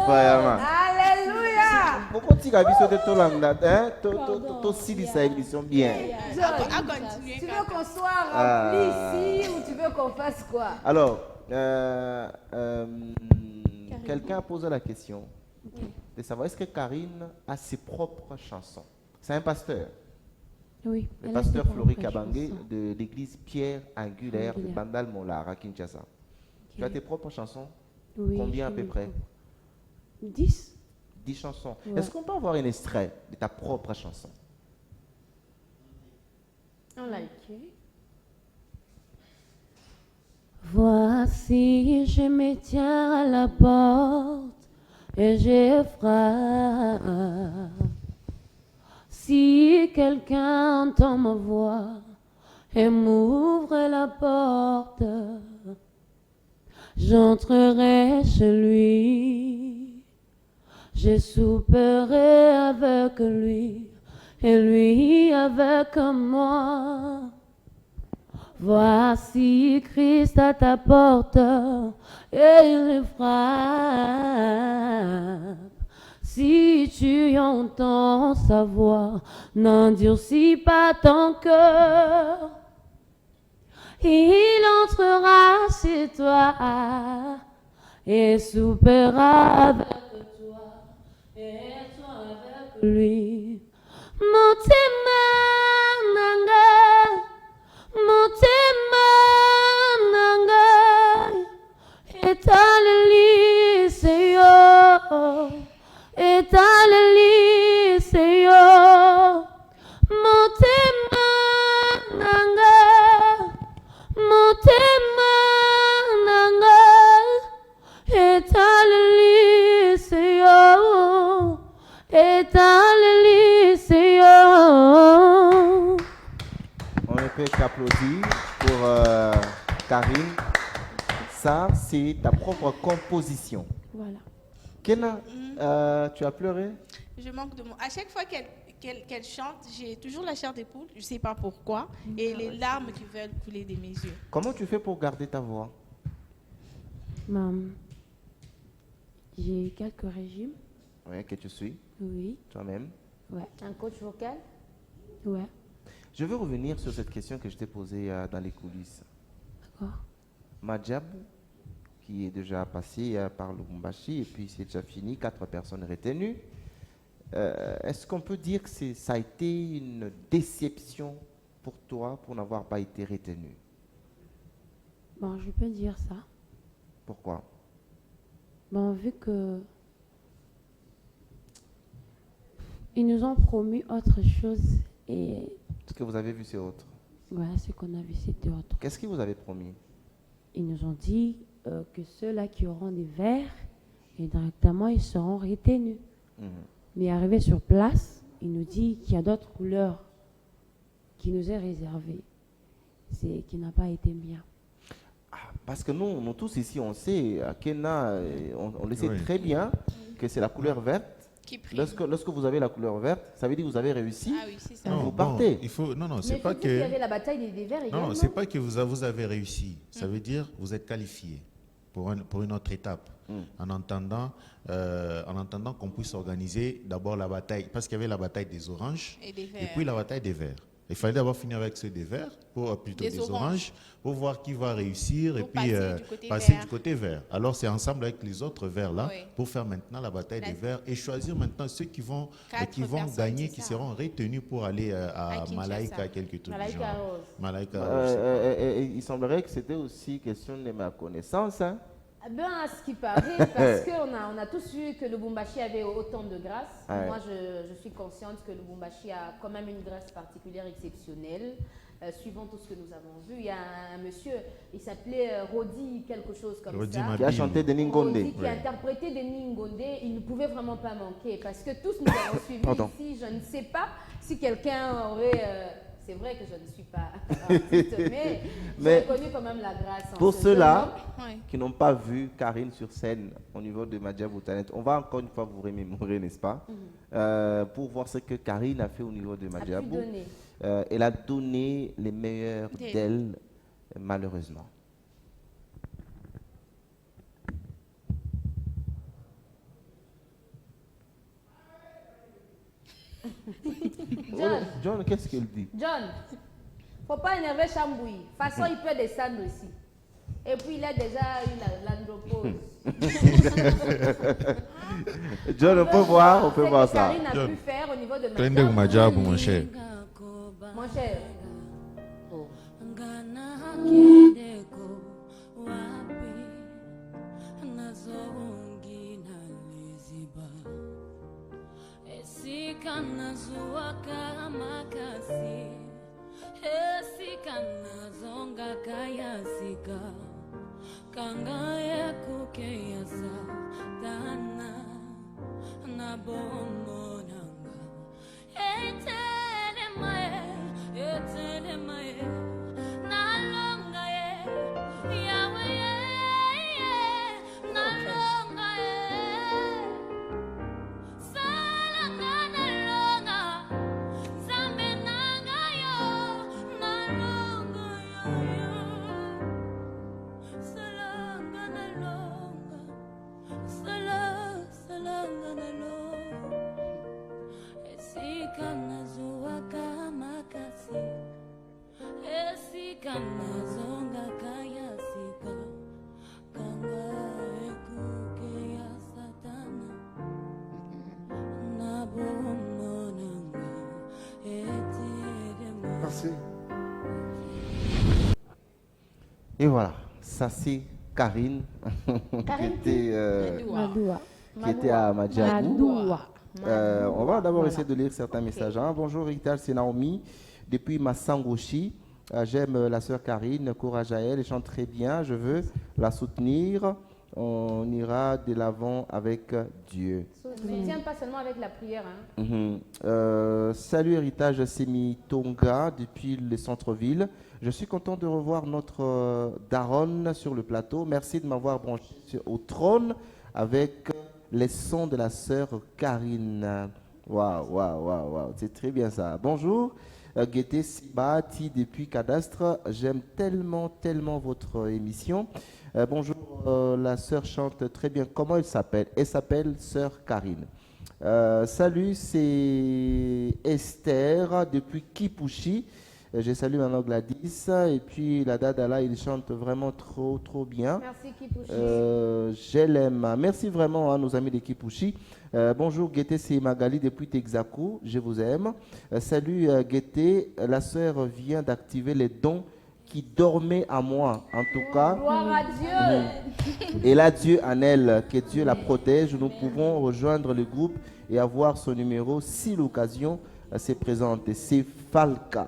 Alléluia. Pourquoi tu as vu ce tout langue ça émission bien. Tu veux qu'on soit rempli ici ou tu veux qu'on fasse quoi? Alors, quelqu'un a posé la question de savoir est-ce que Karine a ses propres chansons. C'est un pasteur. Oui. Le pasteur Flori Kabangé de l'église Pierre Angulaire de Bandal Molar à Kinshasa. Tu as tes propres chansons? Oui. Combien à peu près? 10. 10 chansons. Ouais. Est-ce qu'on peut avoir un extrait de ta propre chanson? On l'a. Voici, je me tiens à la porte et je frappe. Si quelqu'un entend ma voix et m'ouvre la porte, j'entrerai chez lui Je souperai avec lui et lui avec moi. Voici Christ à ta porte et il frappe. Si tu entends sa voix, n'endurcis pas ton cœur. Il entrera chez toi et soupera avec toi et toi avec lui. Motema nanga, motema nanga, etaleli seyo, etaleli seyo. Motema nanga, motema nanga, etaleli seyo, etaleli seyo. On ne peut qu'applaudir pour Karine. Ça, c'est ta propre composition. Voilà. Kenna, tu as pleuré? Je manque de mots. À chaque fois qu'elle chante, j'ai toujours la chair des poules, je ne sais pas pourquoi, et les larmes qui veulent couler de mes yeux. Comment tu fais pour garder ta voix? J'ai quelques régimes. Oui, que tu suis Oui. toi-même. Ouais. Un coach vocal? Ouais. Je veux revenir sur cette question que je t'ai posée dans les coulisses. D'accord. Madjabou, qui est déjà passé par le Lubumbashi, et puis c'est déjà fini, 4 personnes retenues. Est-ce qu'on peut dire que ça a été une déception pour toi pour n'avoir pas été retenu? Bon, je peux dire ça. Pourquoi? Bon, vu que ils nous ont promis autre chose et Ce que vous avez vu, c'est autre. voilà, ce qu'on a vu, c'était autre. Qu'est-ce qu'ils vous avez promis? Ils nous ont dit que ceux-là qui auront des verres, et directement, ils seront retenus. Mais arrivé sur place, il nous dit qu'il y a d'autres couleurs qui nous est réservées. C'est qui n'a pas été bien. Parce que nous tous ici, on sait, à Kenya, on le sait très bien que c'est la couleur verte. Lorsque vous avez la couleur verte, ça veut dire que vous avez réussi. Ah oui, c'est ça. Vous partez. Il faut, non, c'est Mais pas faut que. dire qu'il y avait la bataille des verts également. Non, c'est pas que vous avez réussi. Ça veut dire vous êtes qualifié pour une autre étape. En entendant qu'on puisse organiser d'abord la bataille, parce qu'il y avait la bataille des oranges Et des verts. et puis la bataille des verts. Il fallait d'abord finir avec ceux des verts, plutôt des oranges, pour voir qui va réussir et puis passer du côté vert. Alors c'est ensemble avec les autres verts là pour faire maintenant la bataille des verts et choisir maintenant ceux qui vont gagner, qui seront retenus pour aller à Malaika, quelque chose du genre. Malaika Rose. Il semblerait que c'était aussi question de ma connaissance. Hein. Ben, à ce qui paraît, parce qu'on a tous vu que le Lubumbashi avait autant de grâce. Ouais. Moi, je suis consciente que le Lubumbashi a quand même une grâce particulière, exceptionnelle. Suivant tout ce que nous avons vu, il y a un monsieur, il s'appelait Rodi, quelque chose comme Rodi ça. Mabille. Qui a chanté de Ningonde. Rodi qui a interprété des Ningonde, il ne pouvait vraiment pas manquer. Parce que tous nous avons suivi ici, je ne sais pas si quelqu'un aurait... c'est vrai que je ne suis pas artiste, mais j'ai reconnu quand même la grâce. Pour ceux-là qui n'ont pas vu Karine sur scène au niveau de Madjabou Talent, on va encore une fois vous remémorer, n'est-ce pas, pour voir ce que Karine a fait au niveau de Madjabou. Elle a donné les meilleurs d'elle, malheureusement. John, qu'est-ce qu'il dit? John, faut pas énerver Chambouille. De toute façon, il peut descendre ici. Et puis, il a déjà eu l'andropause. John, on peut voir ça. Karine a pu faire au niveau de Madjabou, mon cher. Mon cher. Esikana zuwa kama kasi, esikana zonga kaya sika, kanga ya kuke ya satana, na bomo nanga. Etele mae, na longa Yahweh, na longa Merci. Et voilà, ça c'est Karine, qui était à Madjabou. On va d'abord essayer de lire certains messages. Bonjour Rital, c'est Naomi, depuis Massangoshi. J'aime la sœur Karine, courage à elle, elle chante très bien, je veux la soutenir. On ira de l'avant avec Dieu. Ne tiens pas seulement avec la prière. Salut Héritage Semi Tonga depuis le centre-ville. Je suis content de revoir notre Daron sur le plateau. Merci de m'avoir branché au trône avec les sons de la sœur Karine. Waouh, c'est très bien ça. Bonjour, Guété Sibati depuis Cadastre. J'aime tellement votre émission. Bonjour, la sœur chante très bien. Comment elle s'appelle? Elle s'appelle sœur Karine. Salut, c'est Esther depuis Kipushi. Je salue maman Gladys. Et puis la Dada, il chante vraiment trop bien. Merci Kipushi. Je l'aime. Merci vraiment à nos amis de Kipushi. Bonjour Guété, c'est Magali depuis Texaco. Je vous aime. Salut Guété, la sœur vient d'activer les dons qui dormait à moi, en tout cas. Gloire à Dieu. Et là, Dieu en elle, que Dieu la protège. Nous pouvons rejoindre le groupe et avoir son numéro si l'occasion se présente. C'est Falca.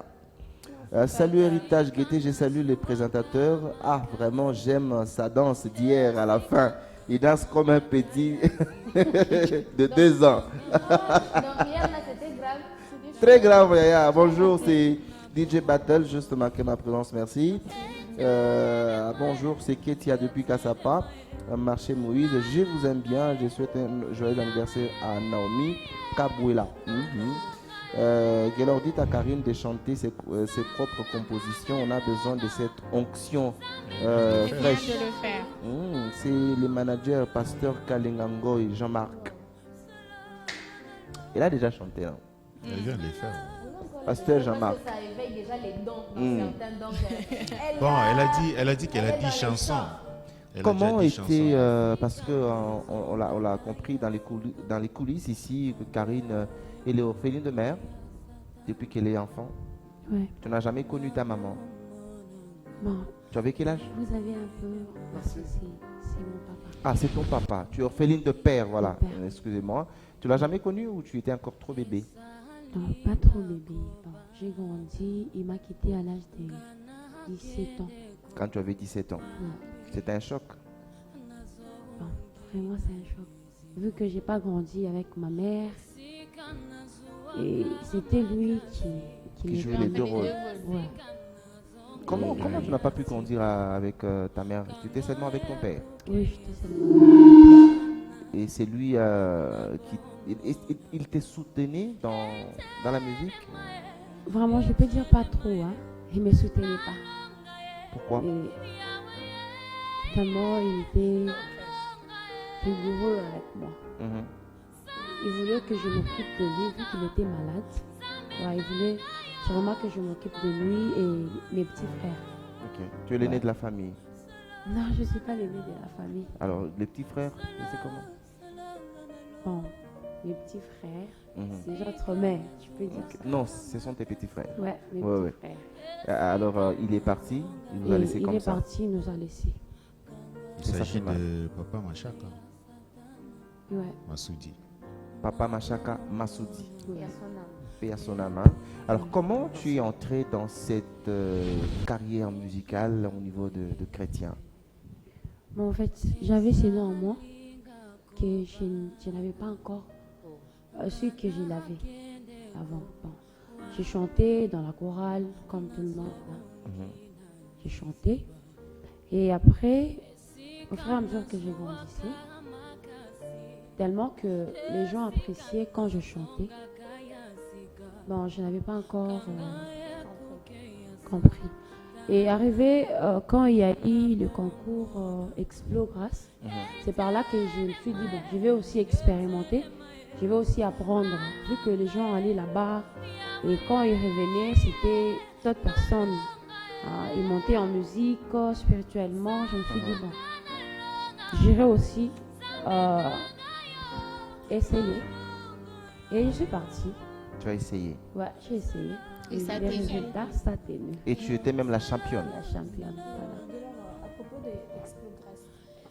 Salut Héritage Guété, je salue les présentateurs. Vraiment, j'aime sa danse d'hier à la fin. Il danse comme un petit de 2 ans. Donc hier, là, c'était grave. Très grave, Yaya. Bonjour, c'est DJ Battle, juste marquer ma présence, merci. Bonjour, c'est Ketia depuis Kassapa, Marché Moïse. Je vous aime bien, je souhaite un joyeux anniversaire à Naomi Kabouela. Gaylor dit à Karine de chanter ses propres compositions. On a besoin de cette onction fraîche. C'est le manager pasteur Kalingangoy, Jean-Marc. Il a déjà chanté. Hein. Il vient de les faire. Pasteur Jean-Marc. Ça éveille déjà les dons dans certains dons. Bon, elle a dit qu'elle a 10 chansons. Comment était, parce qu'on l'a compris dans les coulisses ici, que Karine, elle est orpheline de mère depuis qu'elle est enfant. Ouais. Tu n'as jamais connu ta maman. Bon. Tu avais quel âge? Vous avez un peu, parce que c'est mon papa. Ah, c'est ton papa. Tu es orpheline de père, voilà. Excusez-moi. Tu l'as jamais connu ou tu étais encore trop bébé? Non, pas trop bébé. Bon, j'ai grandi, il m'a quitté à l'âge de 17 ans. Quand tu avais 17 ans. Ouais. C'était un choc. Bon, vraiment c'est un choc. Vu que j'ai pas grandi avec ma mère, et c'était lui qui jouait les 2 rôles. Ouais. Comment tu n'as pas pu grandir avec ta mère? Tu étais seulement avec ton père? Oui, j'étais seulement. Et c'est lui il te soutenait dans la musique? Vraiment, je peux dire pas trop. Hein. Il me soutenait pas. Pourquoi? Tellement il était rigoureux avec moi. Il voulait que je m'occupe de lui vu qu'il était malade. Ouais, il voulait vraiment que je m'occupe de lui et mes petits frères. Ok. Tu es l'aîné de la famille? Non, je ne suis pas l'aîné de la famille. Alors, les petits frères, c'est comment? Bon, mes petits frères, c'est notre mère, tu peux dire ça. Non, ce sont tes petits frères. Ouais, mes petits frères. Alors, il est parti, il nous a laissé comme ça. Il est parti, il nous a laissé. Il s'agit de Papa Machaka. Ouais. Massoudi. Papa Machaka Massoudi. Ouais. Paix à son âme. Alors, comment tu es entré dans cette carrière musicale au niveau de chrétien? Bon, en fait, j'avais ces dons en moi que je n'avais pas encore su que je l'avais avant. Bon, j'ai chanté dans la chorale comme tout le monde. J'ai chanté. Et après, au fur et à mesure que j'ai grandi, tellement que les gens appréciaient quand je chantais, bon, je n'avais pas encore compris. Et arrivé quand il y a eu le concours Explo Grâce, c'est par là que je me suis dit, bon, je vais aussi expérimenter, je vais aussi apprendre. Vu que les gens allaient là-bas et quand ils revenaient, c'était d'autres personnes. Ils montaient en musique, spirituellement. Je me suis dit, bon, j'irai aussi essayer. Et je suis partie. Tu as essayé? Ouais, j'ai essayé. Et ça t'énue. Et tu étais même la championne. La championne, À propos de Explograss,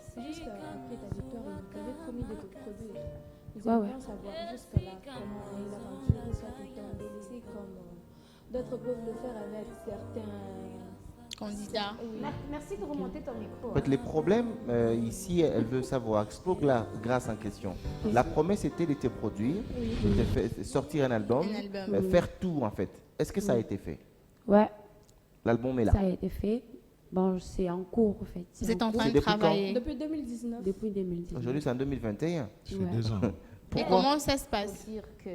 c'est juste qu'après ta victoire, il t'avait promis de te produire. Nous aimerions savoir jusque-là comment l'aventure soit délaissée comme d'autres peuvent le faire avec certains candidats. Oui. Merci de remonter ton micro. En fait, les problèmes, ici, elle veut savoir, Explograss en question. La promesse était de te produire, de te sortir un album, faire tout en fait. Est-ce que ça a été fait? Ouais. L'album est là. Ça a été fait. Bon, c'est en cours en fait. Vous êtes en train de travailler. Depuis 2019. Depuis 2019. Aujourd'hui, c'est en 2021. Ça fait 2 ans. Et comment ça se passe? Il faut dire que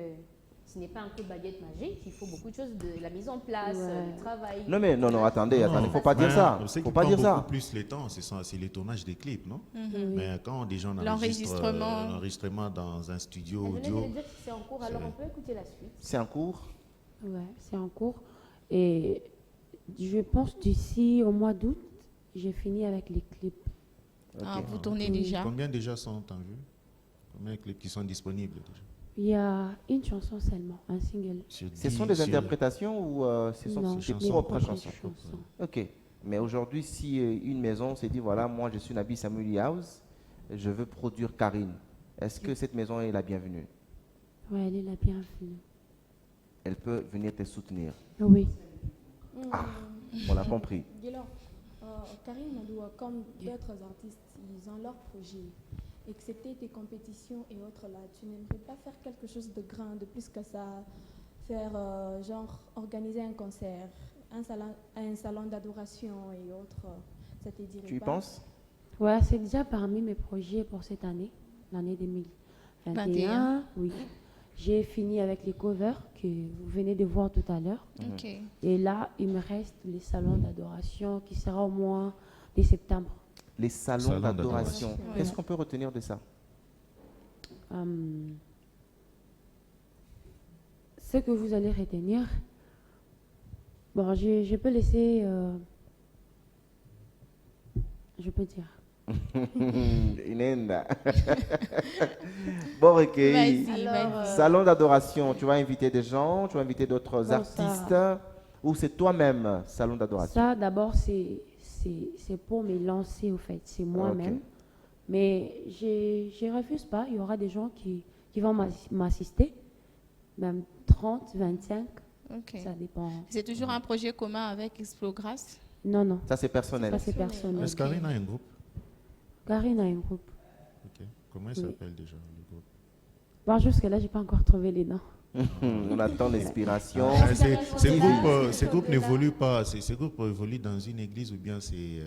ce n'est pas un coup de baguette magique, il faut beaucoup de choses, de la mise en place, du travail. Non, attendez, il ne faut pas dire ça. Je sais faut qu'il pas prend dire beaucoup ça. plus les temps, c'est les tournages des clips, non? Mais quand des gens enregistrent l'enregistrement dans un studio Venez audio... de dire que c'est en cours, alors on peut écouter la suite. C'est en cours? Ouais, c'est en cours. Et je pense d'ici au mois d'août, j'ai fini avec les clips. Okay. Ah, vous tournez déjà? Combien déjà sont en vue? Combien de clips qui sont disponibles déjà? Il y a une chanson seulement, un single. Ce sont des interprétations ou ce sont tes propres chansons? Ok. Mais aujourd'hui, si une maison s'est dit, voilà, moi je suis Nabi Samuel House, je veux produire Karine, est-ce que cette maison est la bienvenue? Oui, elle est la bienvenue. Elle peut venir te soutenir? Oui. Ah, on l'a compris. Guillaume, Karine Madoua, comme d'autres artistes, ils ont leur projet. Excepté tes compétitions et autres là, tu n'aimerais pas faire quelque chose de grand, de plus que ça, faire genre organiser un concert, un salon d'adoration et autres, ça te dirait pas? Tu y penses? Ouais, c'est déjà parmi mes projets pour cette année, l'année 2021. Oui. J'ai fini avec les covers que vous venez de voir tout à l'heure. Okay. Et là, il me reste les salons d'adoration qui sera au mois de septembre. Les salons d'adoration. Ouais. Qu'est-ce qu'on peut retenir de ça? Ce que vous allez retenir, bon, je peux laisser, je peux dire. Inenda. Bon, ok. Salon d'adoration, tu vas inviter des gens, tu vas inviter d'autres artistes, ou c'est toi-même, salon d'adoration? Ça, d'abord, c'est pour me lancer, au fait. C'est moi-même. Okay. Mais je ne refuse pas. Il y aura des gens qui vont m'assister. Même 30, 25. Okay. Ça dépend. C'est toujours un projet commun avec Explograss? Non. Ça, c'est personnel. Ça, c'est personnel. Est-ce qu'Karine a un groupe? Karine a un groupe. Ok. Comment il s'appelle déjà, le groupe? Bon, jusque-là, je n'ai pas encore trouvé les noms. On attend l'inspiration. Ces groupes n'évoluent pas. Ces groupes évoluent dans une église ou bien c'est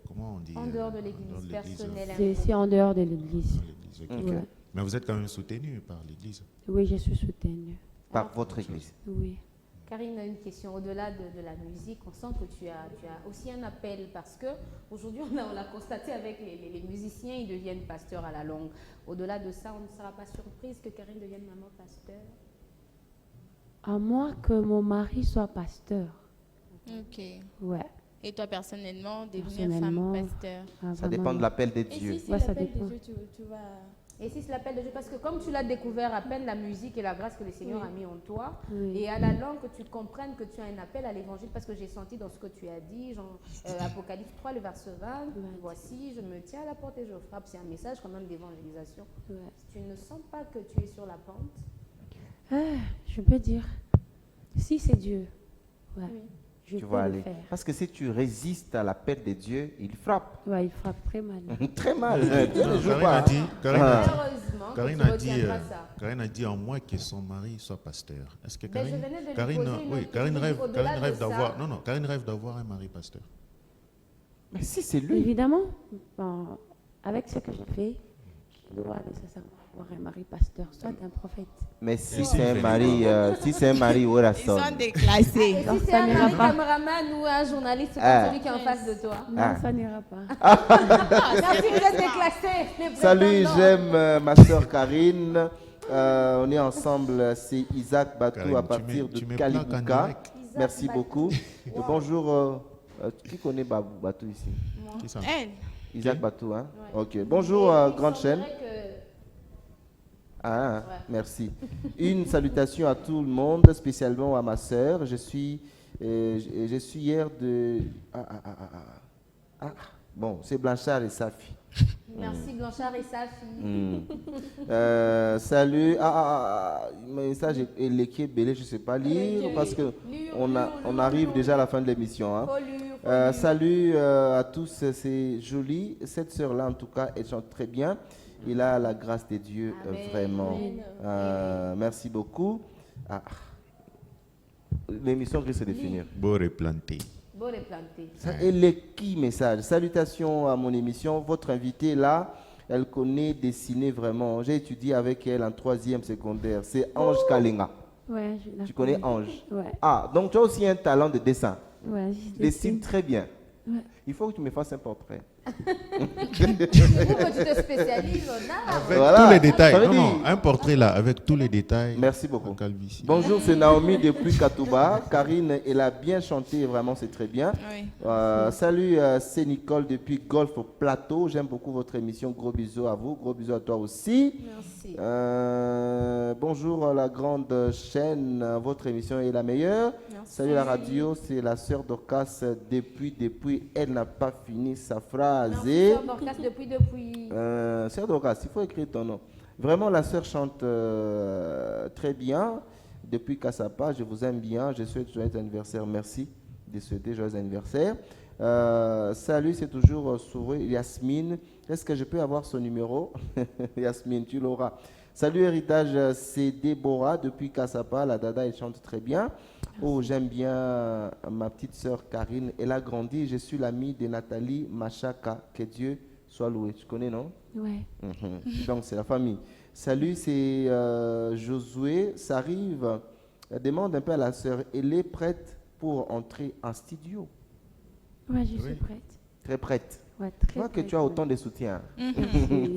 comment on dit? En dehors de l'église, personnel. C'est en dehors de l'église. Okay. Ouais. Mais vous êtes quand même soutenu par l'église? Oui, je suis soutenue. Par votre église? Oui. Karine a une question. Au-delà de la musique, on sent que tu as aussi un appel parce qu'aujourd'hui, on l'a constaté avec les musiciens, ils deviennent pasteurs à la longue. Au-delà de ça, on ne sera pas surprise que Karine devienne maman pasteur? À moins que mon mari soit pasteur. Ok. Ouais. Et toi, personnellement, devenir femme pasteur? Ça dépend de l'appel de Dieu. Et si c'est l'appel de Dieu, tu vas... Et si c'est l'appel de Dieu, parce que comme tu l'as découvert à peine, la musique et la grâce que le Seigneur a mis en toi, et à la langue que tu comprennes que tu as un appel à l'évangile, parce que j'ai senti dans ce que tu as dit, genre, Apocalypse 3, le verset 20, voici, je me tiens à la porte et je frappe. C'est un message quand même d'évangélisation. Tu ne sens pas que tu es sur la pente? Je peux dire, si c'est Dieu, je peux le faire. Parce que si tu résistes à l'appel de Dieu, il frappe. Ouais, il frappe très mal. Très mal. Karine a dit en moins que son mari soit pasteur. Est-ce que Karine rêve d'avoir un mari pasteur? Mais si c'est lui. Évidemment, avec ce que j'ai fait, je dois nécessairement avoir un mari pasteur, soit un prophète. Mais si c'est un mari, où ils sont déclassés. Et si c'est un mari caméraman ou un journaliste, comme celui qui est en face de toi? Non, ça n'ira pas. Merci, vous êtes déclassés. Salut, j'aime ma soeur Karine. On est ensemble, c'est Isaac Batou Karine, à partir de Kalibuka. Merci beaucoup. Bonjour, qui connaît Batou ici? Elle. Isaac Batou, hein? Ok. Bonjour, grande chaîne. Ah, ouais. Merci. Une salutation à tout le monde, spécialement à ma sœur. Je suis hier de... Bon, c'est Blanchard et sa fille. Merci Blanchard et sa fille. Salut. Message éléqué, belé, je ne sais pas lire parce que on arrive déjà à la fin de l'émission. Hein. Salut à tous, c'est joli. Cette sœur-là, en tout cas, elle chante très bien. Il a la grâce de Dieu, vraiment. Merci beaucoup. L'émission risque de finir. Beau replanté. Et les qui message. Salutations à mon émission. Votre invitée là, elle connaît dessiner vraiment. J'ai étudié avec elle en 3e secondaire. C'est Ange Kalinga. Ouais, tu connais Ange? Ouais. Ah, donc tu as aussi un talent de dessin. Ouais, je dessine très bien. Ouais. Il faut que tu me fasses un portrait. Pour que tu te spécialises en art. Avec tous les détails. Non, un portrait là, avec tous les détails. Merci beaucoup. Bonjour, c'est Naomi depuis Katouba. Karine, elle a bien chanté, vraiment, c'est très bien. Oui. Salut, c'est Nicole depuis Golf Plateau. J'aime beaucoup votre émission. Gros bisous à vous. Gros bisous à toi aussi. Merci. Bonjour, la grande chaîne. Votre émission est la meilleure. Merci. Salut, la radio. C'est la sœur d'Orcas depuis. Elle n'a pas fini sa phrase. Sœur Dorcas depuis. Sœur Dorcas, il faut écrire ton nom. Vraiment, la sœur chante très bien. Depuis Kassapa, je vous aime bien. Je souhaite joyeux anniversaire. Merci de souhaiter joyeux anniversaire. Salut, c'est toujours Souré Yasmine. Est-ce que je peux avoir son numéro? Yasmine, tu l'auras. Salut, héritage, c'est Déborah depuis Kassapa. La dada, elle chante très bien. Oh, j'aime bien ma petite sœur Karine. Elle a grandi. Je suis l'amie de Nathalie Machaka. Que Dieu soit loué. Tu connais, non? Ouais. Donc, c'est la famille. Salut, c'est Josué. Ça arrive. Demande un peu à la sœur. Elle est prête pour entrer en studio? Ouais, je suis prête. Très prête. Ouais, je vois que tu as autant de soutien. Il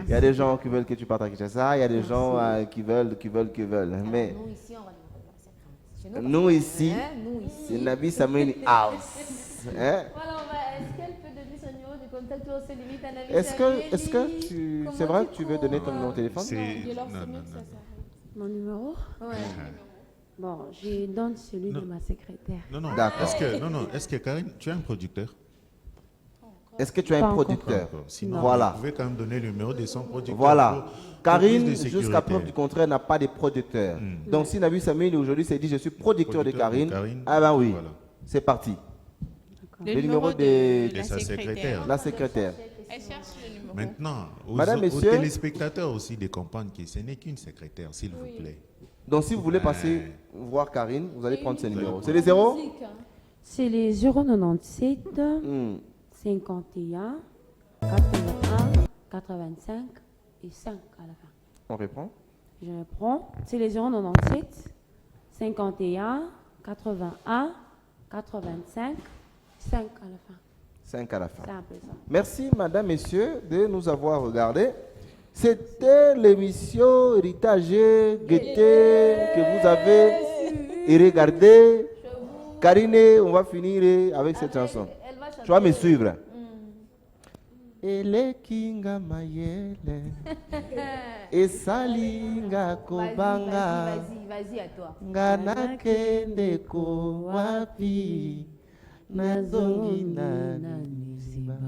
y a des gens qui veulent que tu partes à ça. Il y a des gens qui veulent. Mais nous ici, on va nous ici, c'est Nabi Samuel House. Voilà, est-ce qu'elle peut donner son numéro de contact ou on se limite à Nabi Est-ce que c'est vrai que tu veux donner ton numéro de téléphone? Non. Mon numéro? Ouais. Bon, je donne celui de ma secrétaire. Non. D'accord. Est-ce que Karine, tu as un producteur? Est-ce que tu as un producteur? Sinon, voilà. Vous pouvez quand même donner le numéro de son producteur. Voilà. Karine, jusqu'à preuve du contraire, n'a pas de producteur. Donc, si Nabi Samuel aujourd'hui s'est dit je suis producteur de Karine, ah ben oui, voilà. C'est parti. Le numéro de sa secrétaire. La secrétaire. Elle cherche le numéro. Maintenant, aux messieurs, téléspectateurs aussi de comprendre que ce n'est qu'une secrétaire, s'il vous plaît. Donc, si vous voulez passer voir Karine, vous allez prendre ce numéro. C'est les zéros? C'est les 097 51 81 85 et 5 à la fin. On reprend? Je reprends. C'est les 097 51 81 85 5 à la fin. 5 à la fin. C'est un peu ça. Merci, madame, messieurs, de nous avoir regardés. C'était l'émission Héritage Gaieté que vous avez regardé. Karine, on va finir avec cette chanson. Tu vas me suivre. Ele kinga mayele esalinga kobanga vas-y à toi. Ngana kende ko wapi nazongi na niziba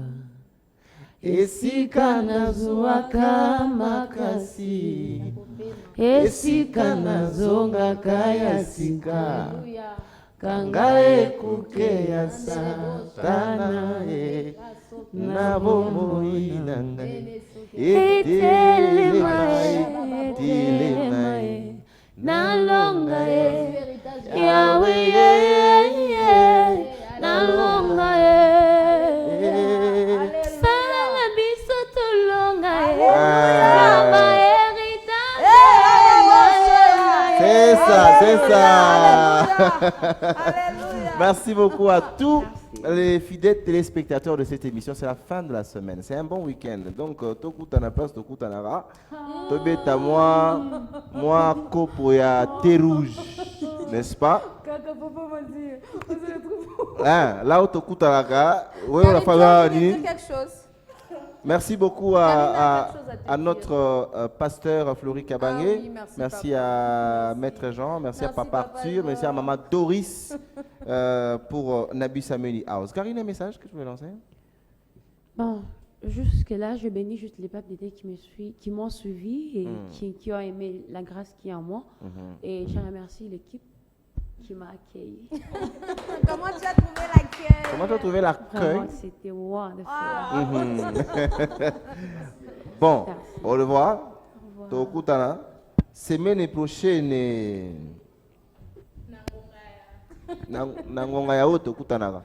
esika nazuaka makasi esika nazonga kaya sika kanga ekuke ya satana na bomoi nanga etelemae nalonga yawe nalonga sala biso tolonga c'est ça. Merci beaucoup à tous les fidèles téléspectateurs de cette émission. C'est la fin de la semaine. C'est un bon week-end. Donc, Tokutana Pass, Tokutanara. Tobeta moi, Kopoya, thé rouge. N'est-ce pas? Là où Tokutanaka, oui, on a fait quelque chose. Merci beaucoup à notre pasteur Florie Kabangé. Oui, merci à Maître Jean. Merci à Papa Arthur. Merci à Maman Doris pour Nabi Samueli House. Karine, un message que tu veux lancer? Bon, jusque-là, je bénis juste les papes d'été qui m'ont suivi et qui ont aimé la grâce qui est en moi. Et je remercie l'équipe qui m'a accueilli. Comment tu as trouvé l'accueil? Comment tu as trouvé l'accueil? C'était wonderful. Bon, au revoir. Tokutana. Semaine prochaine. Nangonga ya tokutana.